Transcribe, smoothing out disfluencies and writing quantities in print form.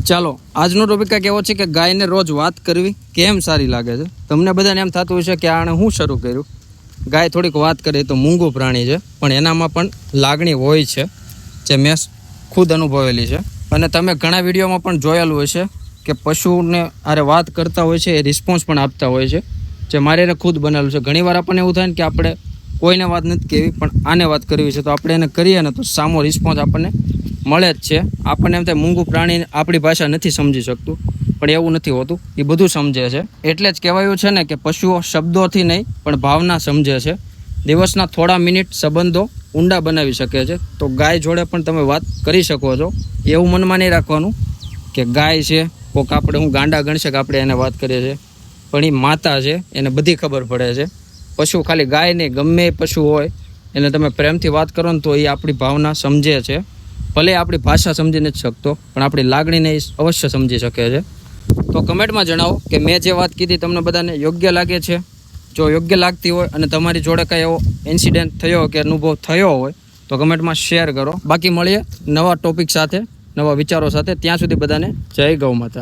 ચાલો આજનો ટોપિક કંઈક એવો છે કે ગાયને રોજ વાત કરવી કેમ સારી લાગે છે. તમને બધાને એમ થતું હોય છે કે આણે હું શરૂ કર્યું, ગાય થોડીક વાત કરે તો મૂંગું પ્રાણી છે, પણ એનામાં પણ લાગણી હોય છે, જે મેં ખુદ અનુભવેલી છે. અને તમે ઘણા વિડીયોમાં પણ જોયેલું હોય છે કે પશુને આરે વાત કરતા હોય છે, એ રિસ્પોન્સ પણ આપતા હોય છે, જે મારે એને ખુદ બનેલું છે. ઘણીવાર આપણને એવું થાય ને કે આપણે કોઈને વાત નથી કહેવી, પણ આને વાત કરવી છે, તો આપણે એને કરીએ ને તો સામો રિસ્પોન્સ આપણને મળે જ છે. આપણને એમ થાય મૂંગું પ્રાણી આપણી ભાષા નથી સમજી શકતું, પણ એવું નથી હોતું, એ બધું સમજે છે. એટલે જ કહેવાયું છે ને કે પશુઓ શબ્દોથી નહીં પણ ભાવના સમજે છે. દિવસના થોડા મિનિટ સંબંધો ઊંડા બનાવી શકે છે. તો ગાય જોડે પણ તમે વાત કરી શકો છો. એવું મનમાં નહીં રાખવાનું કે ગાય છે કોક આપણે હું ગાંડા ગણશે કે આપણે એને વાત કરીએ છીએ, પણ એ માતા છે, એને બધી ખબર પડે છે. પશુ ખાલી ગાય નહીં, ગમે એ પશુ હોય એને તમે પ્રેમથી વાત કરો ને તો એ આપણી ભાવના સમજે છે. ભલે આપણી ભાષા સમજી નથી શકતો, પણ આપણી લાગણીને એ અવશ્ય સમજી શકે છે. તો કમેન્ટમાં જણાવો કે મેં જે વાત કીધી તમને બધાને યોગ્ય લાગે છે. જો યોગ્ય લાગતી હોય અને તમારી જોડે કંઈ એવો ઇન્સિડન્ટ થયો કે અનુભવ થયો હોય તો કમેન્ટમાં શેર કરો. બાકી મળીએ નવા ટોપિક સાથે, નવા વિચારો સાથે. ત્યાં સુધી બધાને જય ગૌ માતા.